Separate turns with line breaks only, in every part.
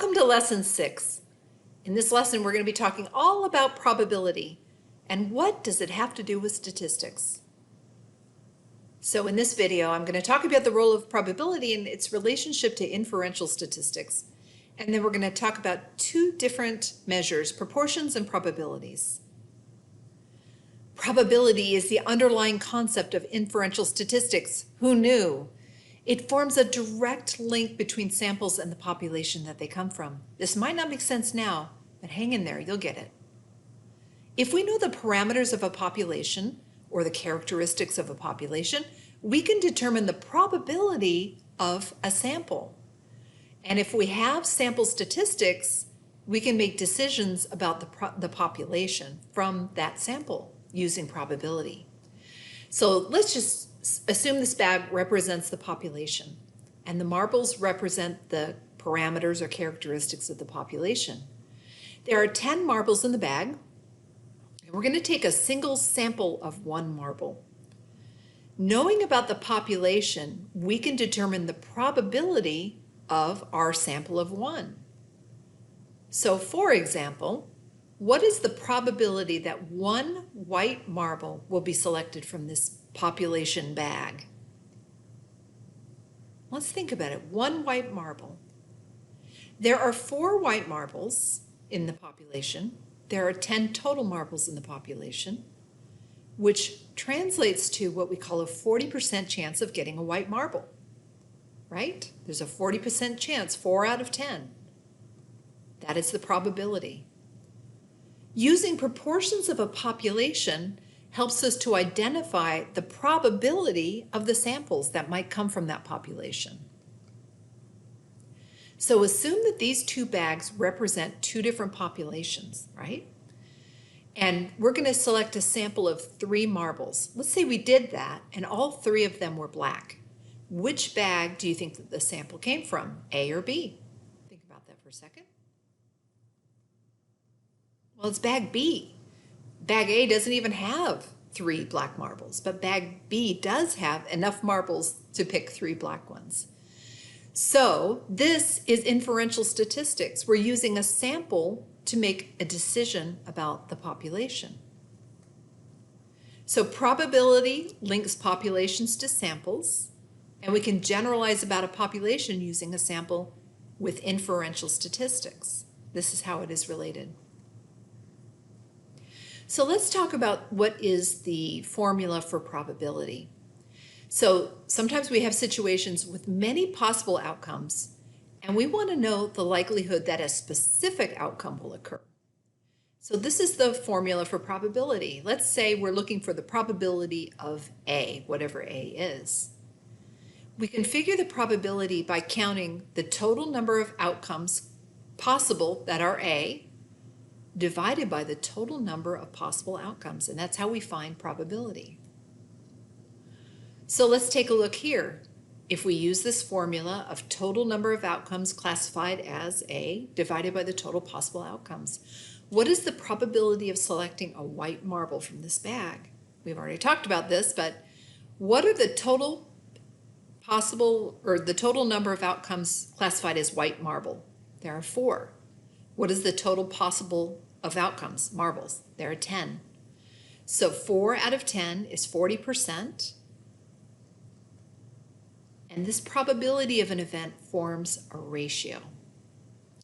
Welcome to Lesson 6. In this lesson, we're going to be talking all about probability and what does it have to do with statistics. So in this video, I'm going to talk about the role of probability and its relationship to inferential statistics. And then we're going to talk about two different measures, proportions and probabilities. Probability is the underlying concept of inferential statistics. Who knew? It forms a direct link between samples and the population that they come from. This might not make sense now, but hang in there, you'll get it. If we know the parameters of a population or the characteristics of a population, we can determine the probability of a sample. And if we have sample statistics, we can make decisions about the population from that sample using probability. So let's just assume this bag represents the population and the marbles represent the parameters or characteristics of the population. There are 10 marbles in the bag, and we're going to take a single sample of one marble. Knowing about the population, we can determine the probability of our sample of 1. So for example, what is the probability that one white marble will be selected from this population bag? Let's think about it. One white marble. There are 4 white marbles in the population. There are 10 total marbles in the population, which translates to what we call a 40% chance of getting a white marble, right? There's a 40% chance, 4 out of 10. That is the probability. Using proportions of a population helps us to identify the probability of the samples that might come from that population. So assume that these two bags represent 2 different populations, right? And we're going to select a sample of 3 marbles. Let's say we did that and all 3 of them were black. Which bag do you think that the sample came from, A or B? Think about that for a second. Well, it's bag B. Bag A doesn't even have 3 black marbles, but bag B does have enough marbles to pick 3 black ones. So this is inferential statistics. We're using a sample to make a decision about the population. So probability links populations to samples, and we can generalize about a population using a sample with inferential statistics. This is how it is related. So let's talk about what is the formula for probability. So sometimes we have situations with many possible outcomes, and we want to know the likelihood that a specific outcome will occur. So this is the formula for probability. Let's say we're looking for the probability of A, whatever A is. We can figure the probability by counting the total number of outcomes possible that are A, divided by the total number of possible outcomes, and that's how we find probability. So let's take a look here. If we use this formula of total number of outcomes classified as A divided by the total possible outcomes, what is the probability of selecting a white marble from this bag? We've already talked about this, but what are the total possible, or the total number of outcomes classified as white marble? There are 4. What is the total possible of outcomes, marbles? There are 10. So 4 out of 10 is 40%. And this probability of an event forms a ratio.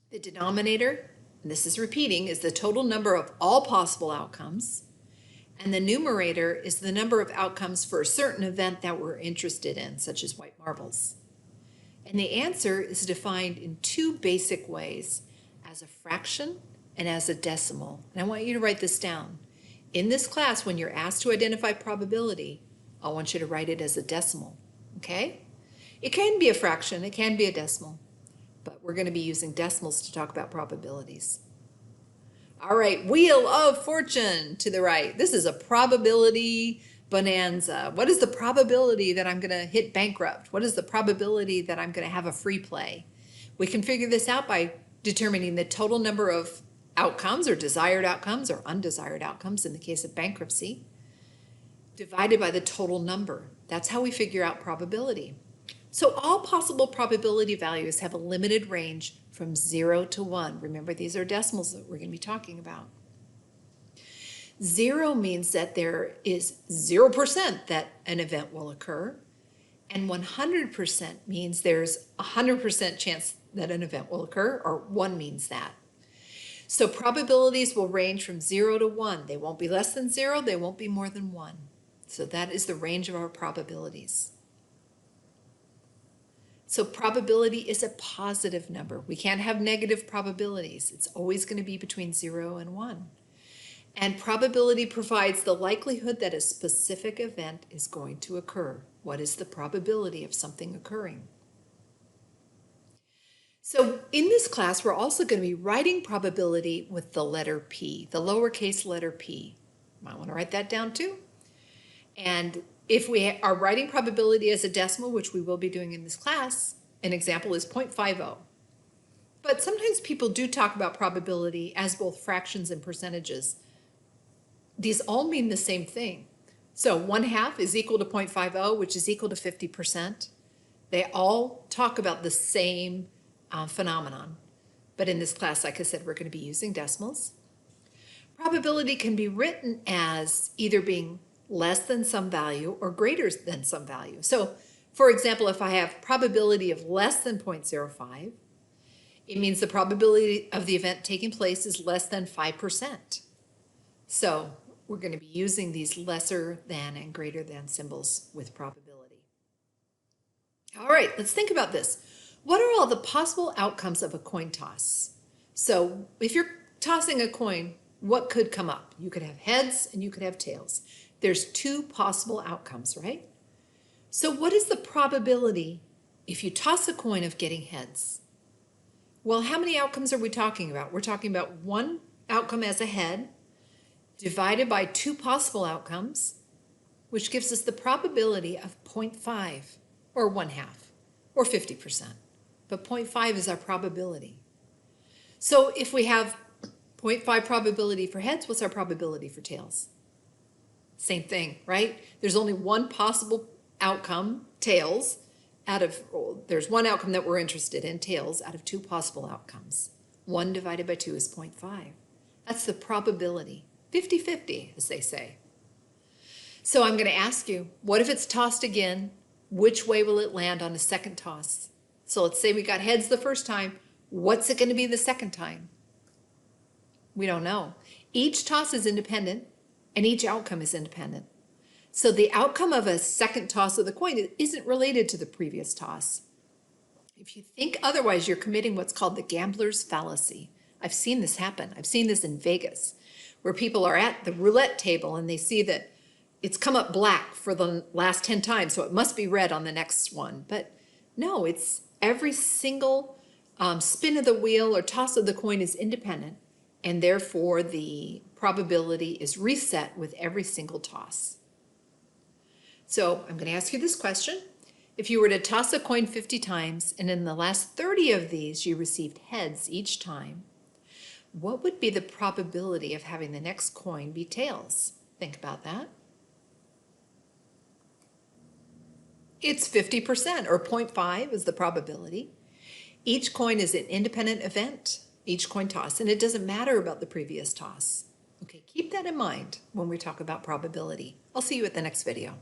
The denominator, and this is repeating, is the total number of all possible outcomes. And the numerator is the number of outcomes for a certain event that we're interested in, such as white marbles. And the answer is defined in 2 basic ways, as a fraction and as a decimal. And I want you to write this down. In this class, when you're asked to identify probability, I want you to write it as a decimal, okay? It can be a fraction, it can be a decimal, but we're going to be using decimals to talk about probabilities. All right, Wheel of Fortune to the right. This is a probability bonanza. What is the probability that I'm going to hit bankrupt? What is the probability that I'm going to have a free play? We can figure this out by determining the total number of outcomes or desired outcomes or undesired outcomes in the case of bankruptcy, divided by the total number. That's how we figure out probability. So all possible probability values have a limited range from 0 to 1. Remember, these are decimals that we're going to be talking about. 0 means that there is 0% that an event will occur, and 100% means there's a 100% chance that an event will occur, or 1 means that. So probabilities will range from 0 to 1. They won't be less than 0, they won't be more than 1. So that is the range of our probabilities. So probability is a positive number. We can't have negative probabilities. It's always going to be between 0 and 1. And probability provides the likelihood that a specific event is going to occur. What is the probability of something occurring? So in this class, we're also going to be writing probability with the letter P, the lowercase letter P. You might want to write that down too. And if we are writing probability as a decimal, which we will be doing in this class, an example is 0.50. But sometimes people do talk about probability as both fractions and percentages. These all mean the same thing. So 1/2 is equal to 0.50, which is equal to 50%. They all talk about the same phenomenon. But in this class, like I said, we're going to be using decimals. Probability can be written as either being less than some value or greater than some value. So, for example, if I have probability of less than 0.05, it means the probability of the event taking place is less than 5%. So we're going to be using these lesser than and greater than symbols with probability. All right, let's think about this. What are all the possible outcomes of a coin toss? So if you're tossing a coin, what could come up? You could have heads and you could have tails. There's 2 possible outcomes, right? So what is the probability if you toss a coin of getting heads? Well, how many outcomes are we talking about? We're talking about 1 outcome as a head divided by 2 possible outcomes, which gives us the probability of 0.5 or 1/2 or 50%. But 0.5 is our probability. So if we have 0.5 probability for heads, what's our probability for tails? Same thing, right? There's only 1 possible outcome, tails, there's 1 outcome that we're interested in, tails, out of 2 possible outcomes. 1 divided by 2 is 0.5. That's the probability, 50-50, as they say. So I'm going to ask you, what if it's tossed again? Which way will it land on a second toss? So let's say we got heads the first time. What's it going to be the second time? We don't know. Each toss is independent, and each outcome is independent. So the outcome of a second toss of the coin isn't related to the previous toss. If you think otherwise, you're committing what's called the gambler's fallacy. I've seen this happen. I've seen this in Vegas, where people are at the roulette table and they see that it's come up black for the last 10 times, so it must be red on the next one. But no, it's every single spin of the wheel or toss of the coin is independent, and therefore the probability is reset with every single toss. So I'm going to ask you this question. If you were to toss a coin 50 times, and in the last 30 of these you received heads each time, what would be the probability of having the next coin be tails? Think about that. It's 50%, or 0.5 is the probability. Each coin is an independent event, each coin toss, and it doesn't matter about the previous toss. Okay, keep that in mind when we talk about probability. I'll see you at the next video.